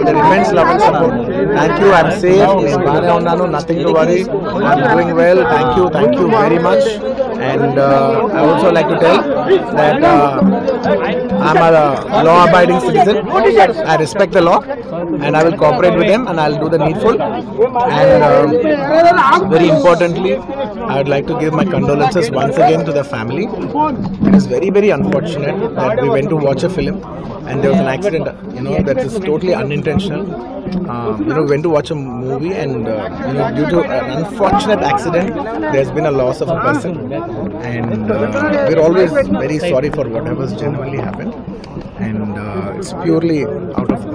The immense love and support. Thank you. I'm safe. Nothing to worry. I'm doing well. Thank you very much. And I also like to tell that I'm a law-abiding citizen. I respect the law, and I will cooperate with them, and I'll do the needful. And very importantly, I would like to give my condolences once again to the family. It is very, very unfortunate that we went to watch a film and there was an accident. That is totally unintentional. We went to watch a movie and due to an unfortunate accident, there's been a loss of a person. And we're always very sorry for whatever's genuinely happened. And it's purely out of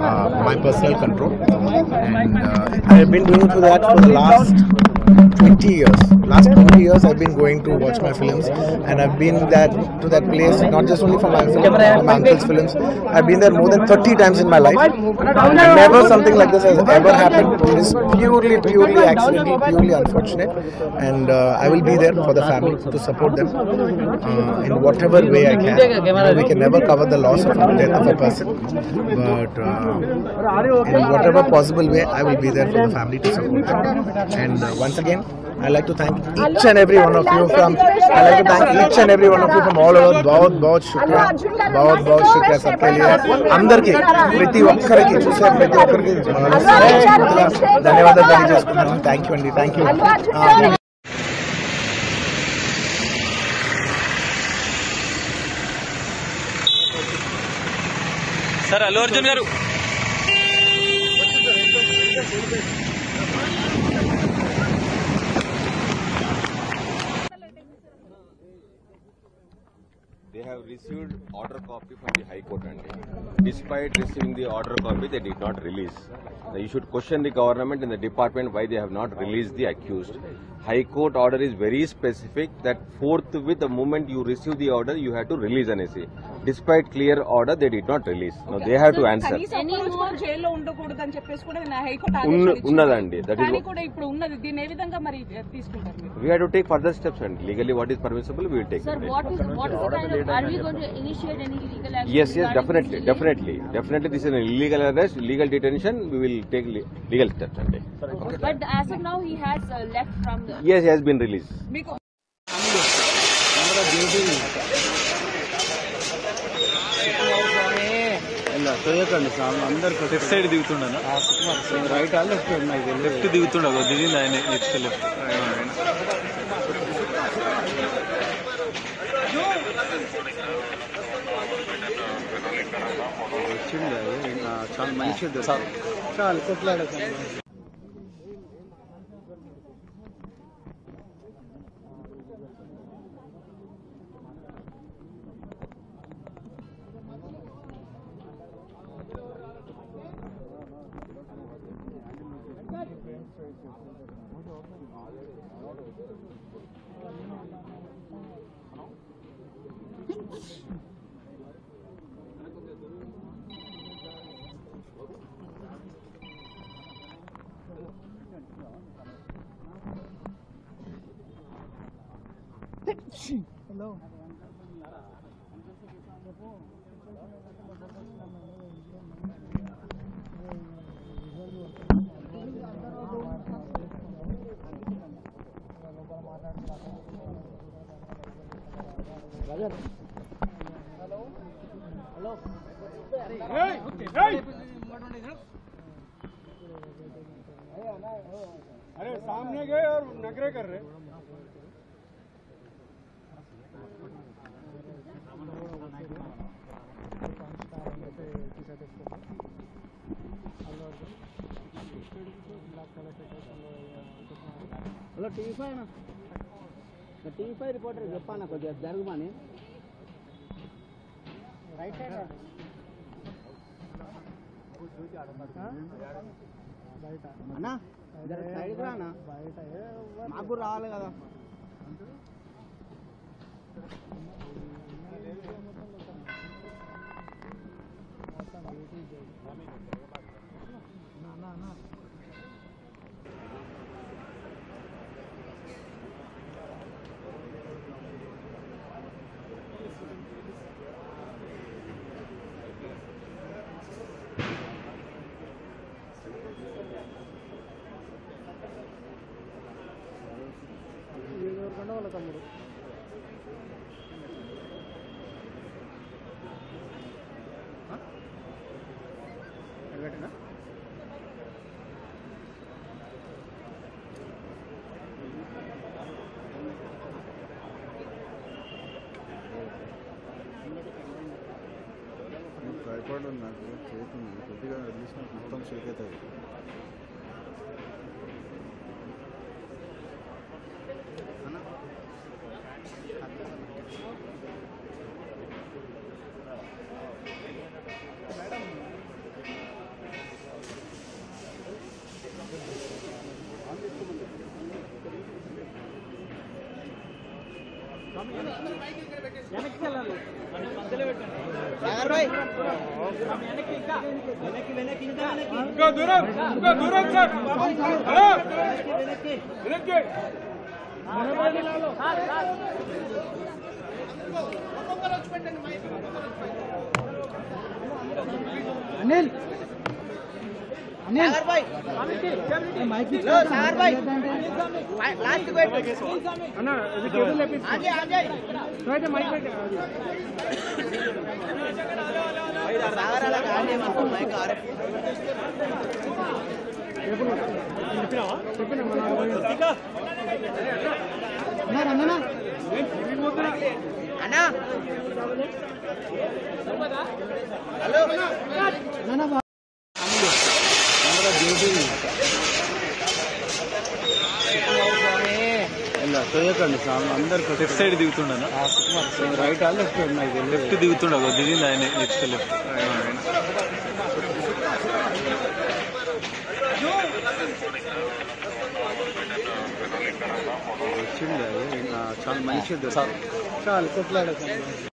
my personal control. And I have been doing that for the last 20 years. Last 20 years I've been going to watch my films, and I've been to that place not just only for my film, for my uncle's films. I've been there more than 30 times in my life. Never something like this has ever happened. It is purely accidental, purely unfortunate, and I will be there for the family to support them in whatever way I can. We can never cover the loss of the death of a person, but in whatever possible way I will be there for the family to support them. And once again, I like to thank each and every one of you from all over. बहुत शुक्रिया सबके लिए अंदर की प्रति ఒక్కరికి చూసే ప్రతి ఒక్కరికి ధన్యవాదాలు తెలియజేసుకుంటున్నాను. థ్యాంక్ యూ అండి. Thank you. Sir Allu Arjun గారు They have received order copy from the High Court, and despite receiving the order copy, they did not release. Now you should question the government and the department why they have not released the accused. High Court order is very specific that forthwith the moment you receive the order, you have to release an essay. Despite clear order, they did not release. Now they have to answer. Unnadandi. That is. We have to take further steps, and legally what is permissible, we will take. Sir, what is the kind of, are we going to initiate any legal action? Yes, definitely. This is an illegal arrest, illegal detention. We will take legal steps. Okay. But as of now, he has left from the. Yes, he has been released. Left side దిగుతుండ right left దిగుతుండ దిగింది ఆయన next left వచ్చింది చాలా మంచిది చాలా కొట్లాడకండి. Hello. Hello. Hey. अरे सामने गए और नखरे कर रहे. హలో టీవీ5 రిపోర్టర్ చెప్పాను కొద్దిగా జరుగుమని రైట్ సైడ్ బయట అన్నా సైడ్ రానా బయట మాకు రావాలి కదా మొత్తం వాళ్ళ తమ్ముడు ఎడగట్టినా ట్రైపాడ్ నాకు చేతుంది కొద్దిగా రిలీజ్ మొత్తం షేక్ అవుతుంది अनिल अनिल माइक सागर भाई लास्ट वेट अन्ना ఇది కేబుల్ లేపి आगे आगे అయితే మైక్ పెట్టు भाई सागर అలా గాలి మనకు మైక్ ఆర్ఎఫ్ కేబుల్ చెప్పినా మన అన్నా అన్నా హలో అన్నా చేయకండి సార్ అందరికి లెఫ్ట్ సైడ్ దిగుతుండనా రైట్ ఆ లెఫ్ట్ లెఫ్ట్ దిగుతుండ దిగింది ఆయన నెక్స్ట్ లెఫ్ట్ వచ్చింది చాలా మంచిది చాలా కొట్లాడకండి